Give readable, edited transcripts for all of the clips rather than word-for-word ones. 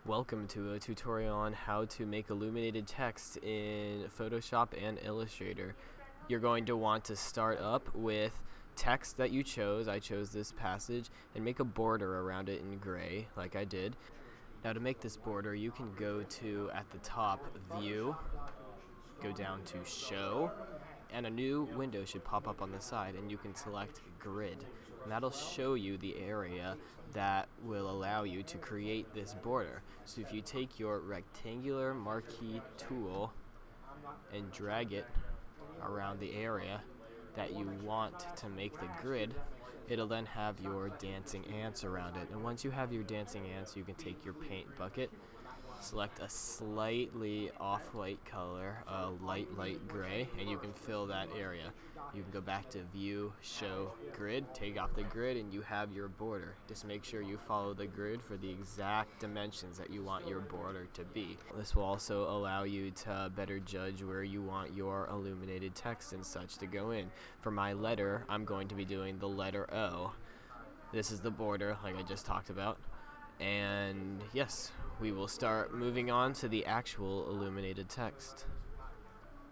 Welcome to a tutorial on how to make illuminated text in Photoshop and Illustrator. You're going to want to start up with text that you chose. I chose this passage, and make a border around it in gray like I did. Now to make this border, you can go to, at the top, View, go down to Show, and a new window should pop up on the side, and you can select Grid. And that'll show you the area that will allow you to create this border. So if you take your rectangular marquee tool and drag it around the area that you want to make the grid, it'll then have your dancing ants around it. And once you have your dancing ants, you can take your paint bucket, select a slightly off-white color, a light gray, and you can fill that area. You can go back to View, Show, Grid, take off the grid, and you have your border. Just make sure you follow the grid for the exact dimensions that you want your border to be. This will also allow you to better judge where you want your illuminated text and such to go in. For my letter, I'm going to be doing the letter O. This is the border, like I just talked about. And yes, we will start moving on to the actual illuminated text.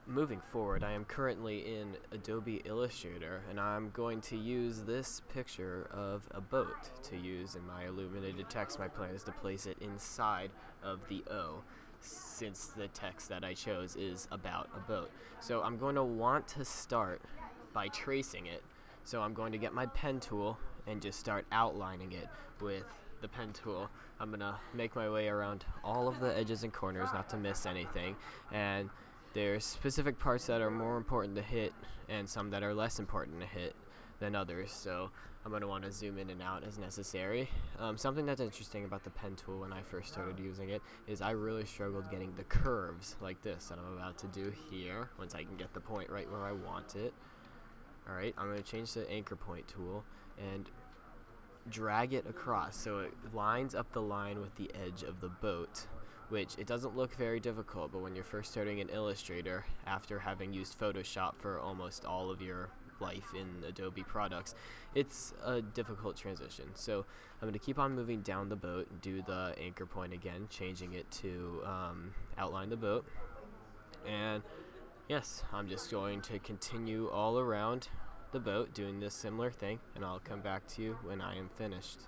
Moving forward, I am currently in Adobe Illustrator, and I'm going to use this picture of a boat to use in my illuminated text. My plan is to place it inside of the O, since the text that I chose is about a boat. So I'm going to want to start by tracing it. So I'm going to get my pen tool and just start outlining it with the pen tool. I'm going to make my way around all of the edges and corners, not to miss anything. And there's specific parts that are more important to hit and some that are less important to hit than others. So I'm going to want to zoom in and out as necessary. Something that's interesting about the pen tool when I first started using it is I really struggled getting the curves like this that I'm about to do here once I can get the point right where I want it. Alright, I'm going to change the anchor point tool and drag it across so it lines up the line with the edge of the boat, which it doesn't look very difficult, but when you're first starting in Illustrator, after having used Photoshop for almost all of your life in Adobe products, it's a difficult transition. So I'm going to keep on moving down the boat, do the anchor point again, changing it to outline the boat. And yes, I'm just going to continue all around the boat doing this similar thing, and I'll come back to you when I am finished.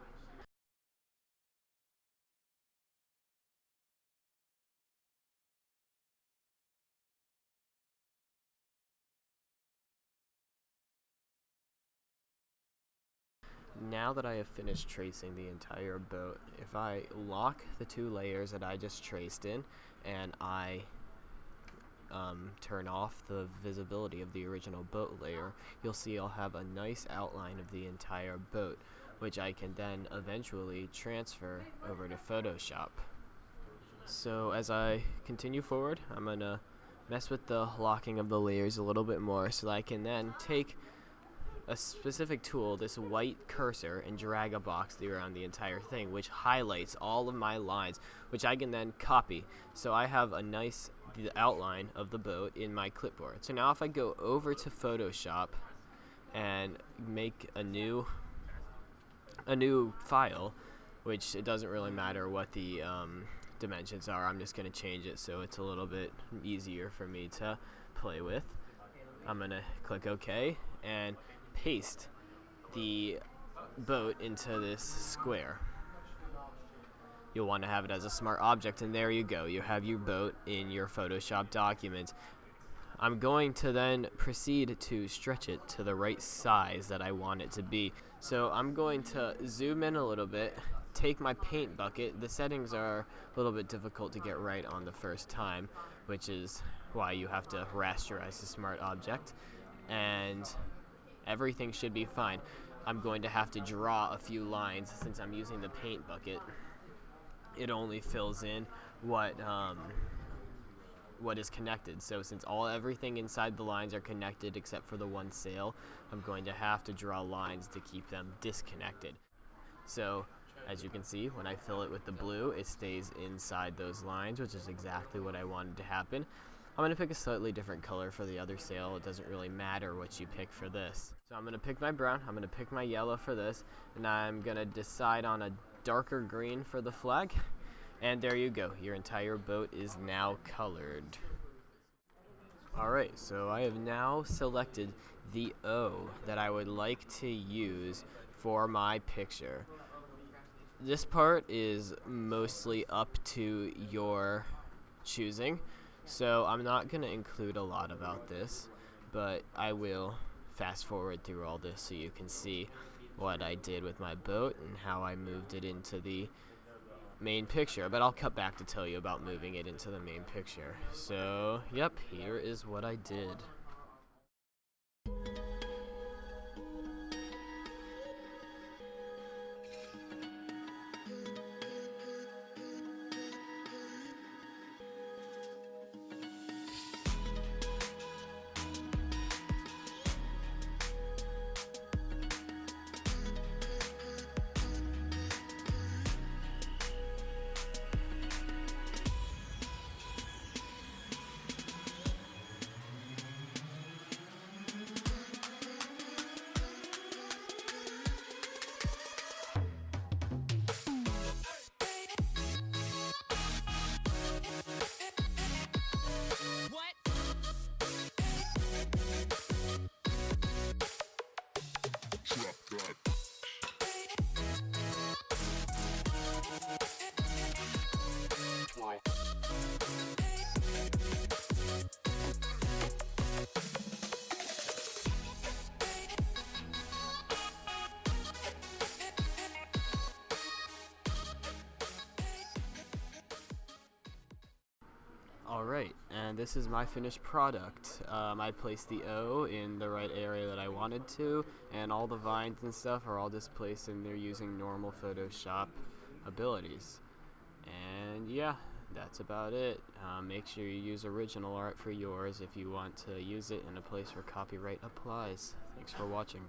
Now that I have finished tracing the entire boat, if I lock the two layers that I just traced in and I turn off the visibility of the original boat layer, you'll see I'll have a nice outline of the entire boat, which I can then eventually transfer over to Photoshop. So as I continue forward, I'm going to mess with the locking of the layers a little bit more so that I can then take a specific tool, this white cursor, and drag a box around the entire thing, which highlights all of my lines, which I can then copy. So I have a nice outline of the boat in my clipboard. So now if I go over to Photoshop and make a new file, which it doesn't really matter what the dimensions are, I'm just going to change it so it's a little bit easier for me to play with. I'm going to click OK and paste the boat into this square. You'll want to have it as a smart object, and there you go. You have your boat in your Photoshop document. I'm going to then proceed to stretch it to the right size that I want it to be. So I'm going to zoom in a little bit, take my paint bucket. The settings are a little bit difficult to get right on the first time, which is why you have to rasterize the smart object, and everything should be fine. I'm going to have to draw a few lines since I'm using the paint bucket. It only fills in what is connected. So since everything inside the lines are connected except for the one sail, I'm going to have to draw lines to keep them disconnected. So as you can see, when I fill it with the blue, it stays inside those lines, which is exactly what I wanted to happen. I'm going to pick a slightly different color for the other sail. It doesn't really matter what you pick for this. So I'm going to pick my brown, I'm going to pick my yellow for this, and I'm going to decide on a darker green for the flag. And there you go. Your entire boat is now colored. Alright, so I have now selected the O that I would like to use for my picture. This part is mostly up to your choosing, so I'm not going to include a lot about this, but I will fast forward through all this so you can see what I did with my boat and how I moved it into the main picture, but I'll cut back to tell you about moving it into the main picture. So, yep, here is what I did. Alright, and this is my finished product. I placed the O in the right area that I wanted to, and all the vines and stuff are all displaced and they're using normal Photoshop abilities. And yeah, that's about it. Make sure you use original art for yours if you want to use it in a place where copyright applies. Thanks for watching.